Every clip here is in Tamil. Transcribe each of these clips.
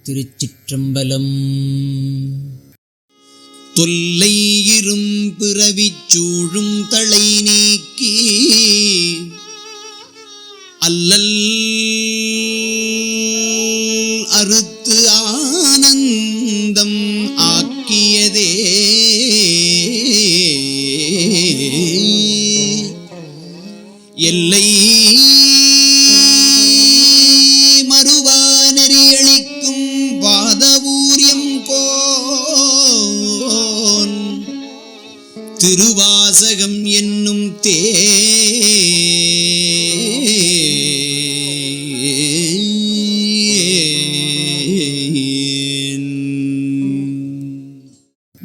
திருச்சிற்றம்பலம். தொல்லை இரும்பிறவிச் சூழும் தளை நீக்கி அல்லல் அறுத்து ஆனந்தம் ஆக்கியதே எல்லை மறுவானறியளிக்கும் வாதவூரியம் கோன் திருவாசகம் என்னும்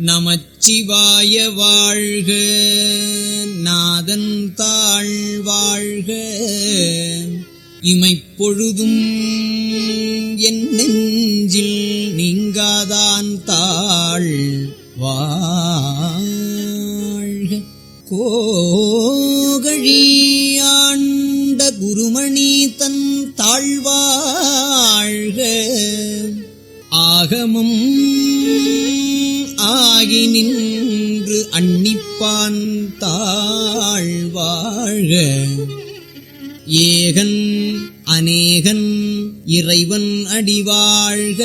நமச்சிவாய வாழ்க, நாதன் தாழ் வாழ்க, இமைப்பொழுதும் என் நெஞ்சில் நீங்காதான் தாழ் வாழ்க. கோகழியாண்ட குருமணி தன் தாழ்வாழ்க, ஆகமும் ஆகி நின்று அன்னிப்பான் தாழ்வாழ்க. ஏகன் அநேகன் இறைவன் அடிவாழ்க,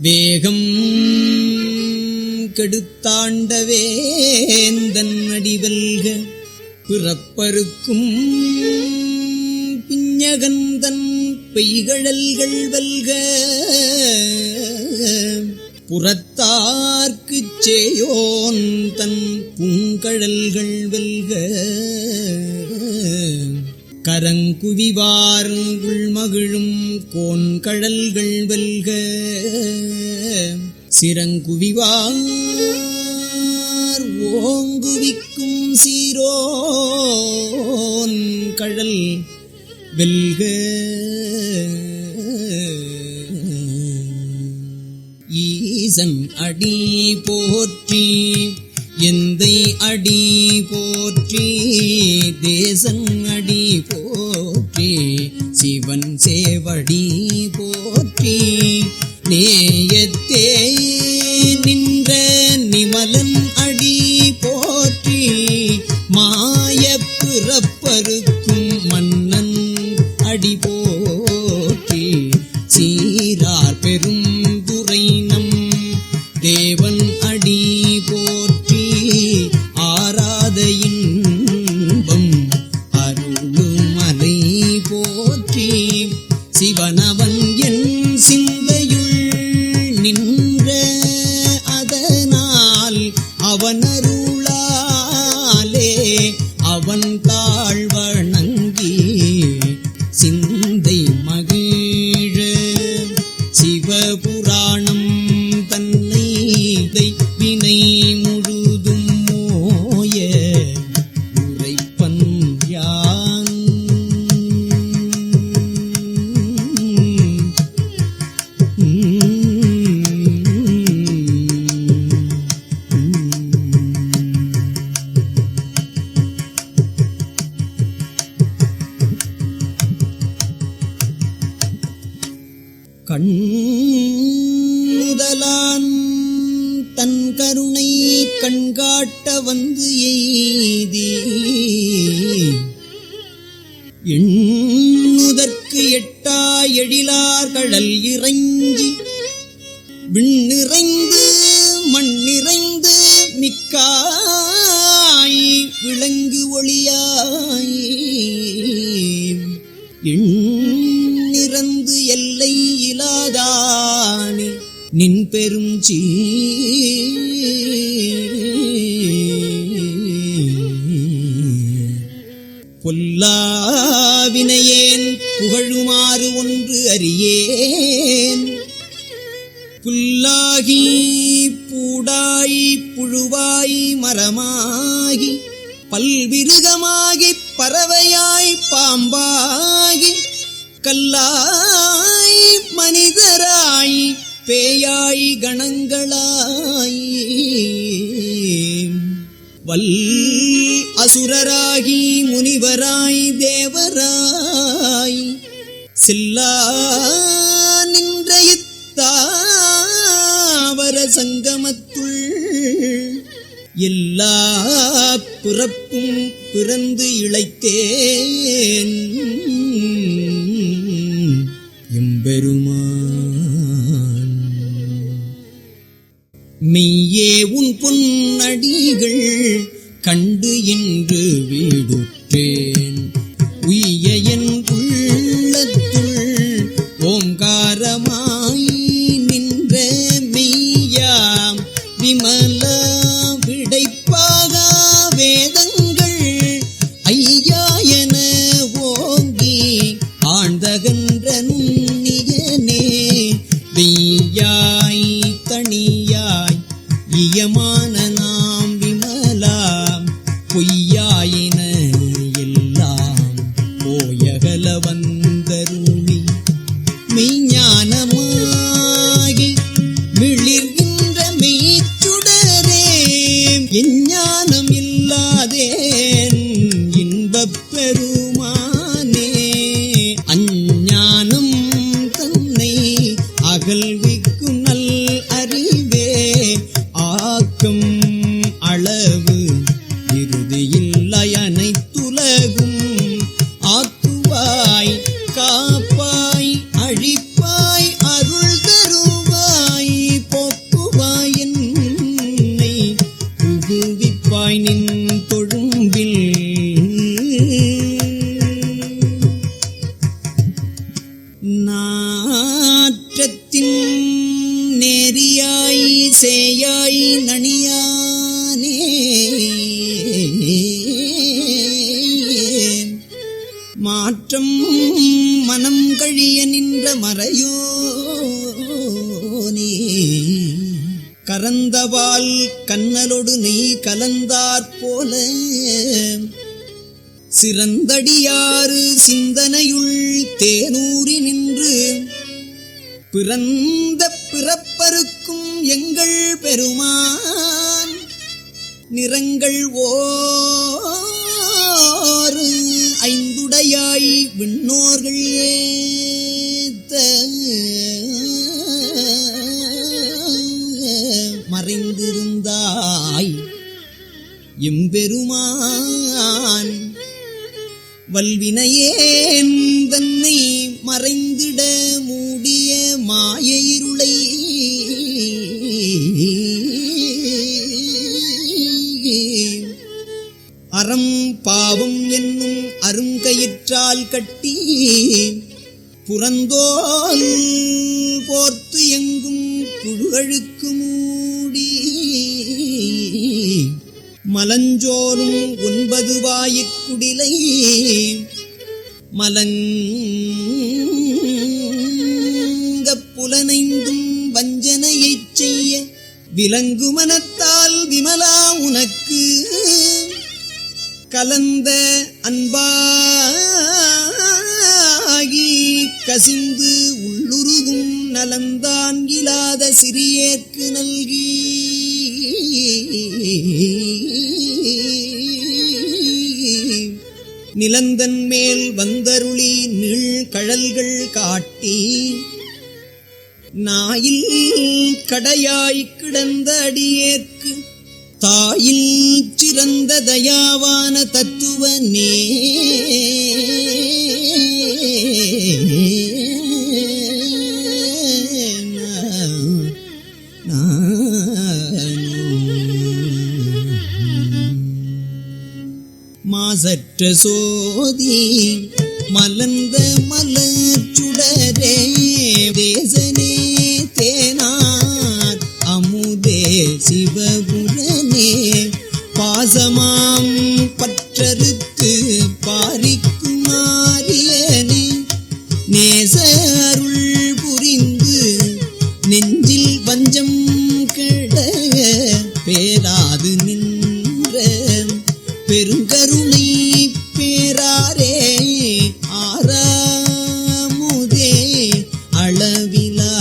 வேகம் கெடுத்தாண்ட வேந்தன் அடிவல்க. பிறப்பருக்கும் பிஞகந்தன் பெய்கழல்கள் வெல்க, புறத்தார்க்குச் சேயோன் தன் பூங்கழல்கள் வெல்க. கரங்குவிவார் உள்மகிழும் கோன்கழல்கள் வெல்க, சிரங்குவிவார் ஓங்குவிக்கும் சீரோன் கழல் வெல்க. ஈசன் அடி போற்றி, எந்தை அடி போற்றி, தேசன் அடி போற்றி, சிவன் சேவடி போற்றி, நேயத்தே நின்ற நிமலன் அடி போற்றி, மாயப் பிறப்பருக்கும் மன்னன் அடி போற்றி, சீரார் பெரும் துரைநம் தேவன் அடி போற்றி, ஆராத இன்பம் அருளுமலை போற்றி, சிவனவன் என் சிந்தையுள் நின்ற அதனால் அவன் அருளாலே அவன் தாழ் வணங்கி சிந்தை மகிழ சிவபுராணம் தன்னை வினை முழுதும் மோய உரைப்பன் யான். கண்முதலான் தன் கருணை கண்காட்ட வந்து எய்தி, எண்ணுதற்கு எட்டா எழிலார் கடல் இறைஞ்சி, விண்ணிறைந்து மண்ணிறைந்து மிக்காய் விளங்கு ஒளியாய், எண்ணிறந்து எல்லை இலாதானே நின் பெரும் பொல்லாவினையேன் புகழுமாறு ஒன்று அறியேன், புல்லாகி பூடாய் புழுவாய் மரமாகி பல்விருகமாகி பறவையாய் பாம்பாகி கல்லாய் மனிதராய் பேயாய் கணங்களாய் வல் அசுரராகி முனிவராய் தேவராய் செல்லா சங்கமத்துள் எல்லா பிறப்பும் பிறந்து இளைத்தேன் எம்பெருமான். மெய்யே உன் பொன்னடிகள் கண்டு இன்று வீடுற்றேன். உய்ய என் உள்ளத்துள் ஓங்காரமாய் நின்ற மெய்யாம் விமலா விடைப்பாகா வேதங்கள் ஐயா என ஓங்கி ஆழ்ந்தகன்ற நுண்ணியனே வெய்யாய் தனியாய் இயமான நாம் விமலா பொய்யாயின எல்லாம் போயகல வந்தருளி மெய்ஞானமாகி மிளிர்கின்ற மெய்ச்சுடரே எஞ்ஞானம் இல்லாதேன் இன்பப் பெருமானே. அஞ்ஞானம் தன்னை அகல்விக்கும் நல் அறிவே ஆக்கம் அளவு இறுதியில்லை அனைத்துலகும் ஆக்குவாய் காப்பாய் அழிப்பாய் அருள் தருவாய் போக்குவாய் என்னை புகுவிப்பாய் நின் தொழும்பில். நாற்றத்தின் நேரியாய் சேயாய் நனியானே மாற்றம் மனம் கழிய நின்ற மறையோனே கரந்தவால் கண்ணலொடு நெய் கலந்தாற் போல சிறந்தடியாறு சிந்தனையுள் தேனூறி நின்று பிறந்த பிறப்பருக்கும் எங்கள் பெருமான் நிறங்கள் ஓர் ஐந்துடையாய் விண்ணோர்கள் ஏத்த மறைந்திருந்தாய் எம்பெருமான். வல்வினையேன் தன்னை மறைந்திட மூடிய மாய இருளை அறம் பாவம் என்னும் அருங்கயிற்றால் கட்டி புறந்தோல் போர்த்து எங்கும் புழுகழுக்கு மூடி மலஞ்சோறும் 9 வாயிற்குடிலை மலங்கப் புலனைந்தும் வஞ்சனையைச் செய்ய விலங்கு மனத்தால் விமலா உனக்கு கலந்த அன்பாகி கசிந்து உள்ளுருகும் நலந்தான் இல்லாத சிறியேற்கு நல்கி நிலந்தன் மேல் வந்தருளி நீழ்கழல்கள் காட்டி நாயில் கடையாய் கிடந்த அடியேற்கு தாயில் சிறந்த தயாவான தத்துவனே மாசற்ற சோதி மலர்ந்த மலர்ச்சுடரே தேசனே தேனார் அமுதே சிவபுரனே பாசமாம் பற்றறுத்து பாரிக்குமாரியனே நேச அருள் புரிந்து நெஞ்சில் வஞ்சம் கெட பேராது நின்ற பெருங்கருணை பேராரே ஆறாமுதே அளவிலா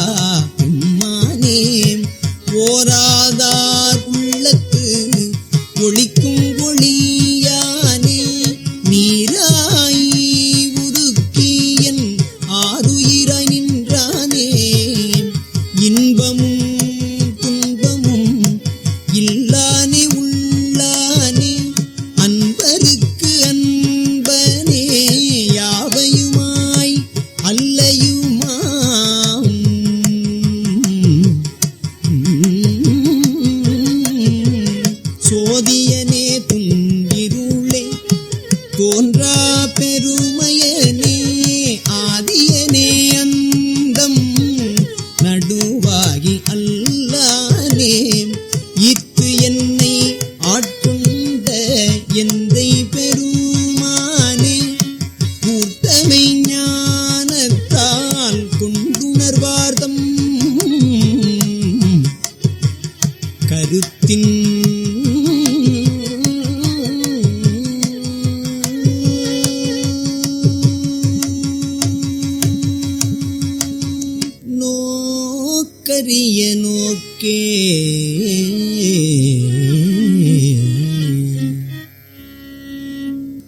நுணுக்கரிய நோக்கே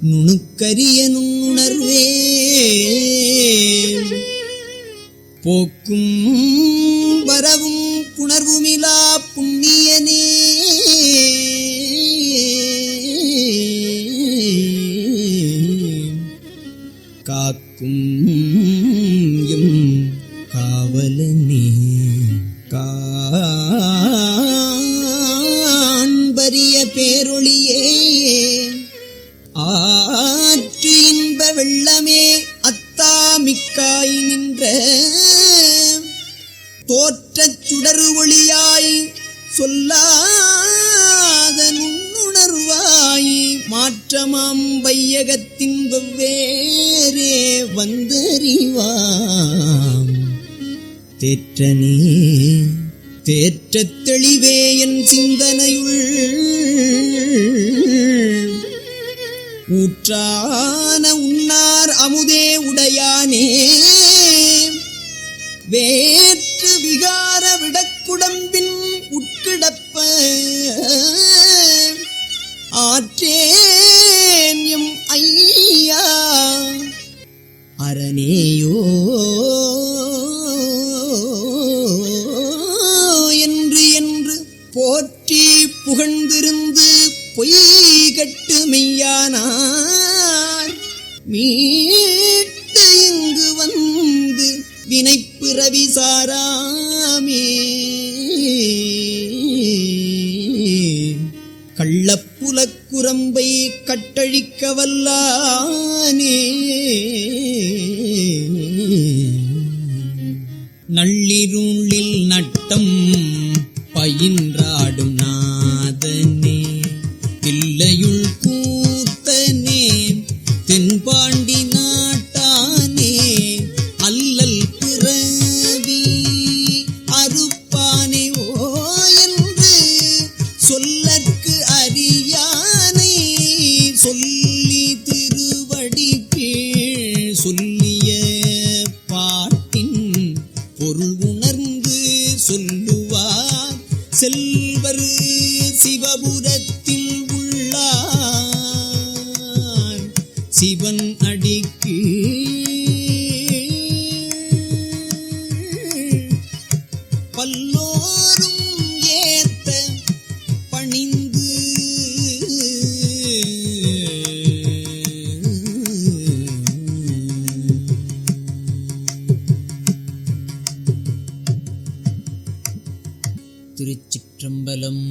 நுணுக்கரிய நுண்ணுணர்வே போக்கும் வரவும் புணர்வுமிலா புண்ணியனே காக்கும் எம் காவலனே காண்பரிய பேரொளியே ஆற்று இன்ப வெள்ளமே அத்தாமிக்காய் நின்ற தோற்றச் சுடரு ஒளியாய் சொல்லாத நுண்ணுணர்வாய் மாற்றமாம் வையகத்தின் வெவ்வேறே வந்தறிவாம் தேற்றனே தேற்றத் தெளிவே என் சிந்தனையுள் ஊற்றான உன்னார் அமுதே உடையானே வேற்று விகார விடக்குடம்பின் உட்கிடப்ப ஆற்றேன் எம் ஐயா அரணேயோ என்று என்று போற்றி புகழ்ந்திருந்து பொய்கட்டு மெய்யானார் மீட்டு இங்கு வந்து வினைப்பிறவி சாராமே கள்ளப்புலக்குரம்பை கட்டழிக்க வல்லானே நள்ளிருளில் நட்டம் பயின்றாடும் நாதனே தில்லையுள் கூத்தனே தென்பாண்டி நாட்டானே அல்லல் பிறவி அறுப்பானே ஓ என்று சொல்லற்கு அறியானை சொல்லி திருவடி கீழ் சொல்லிய பாட்டின் பொருள் உணர்ந்து சொல்லுவார் செல்வர் சிவபுரத்தில் உள்ளார் சிவன் அடிக்கு பல்லோரும் ஏத்த பணிந்து திருச்சிற்றம்பலம்.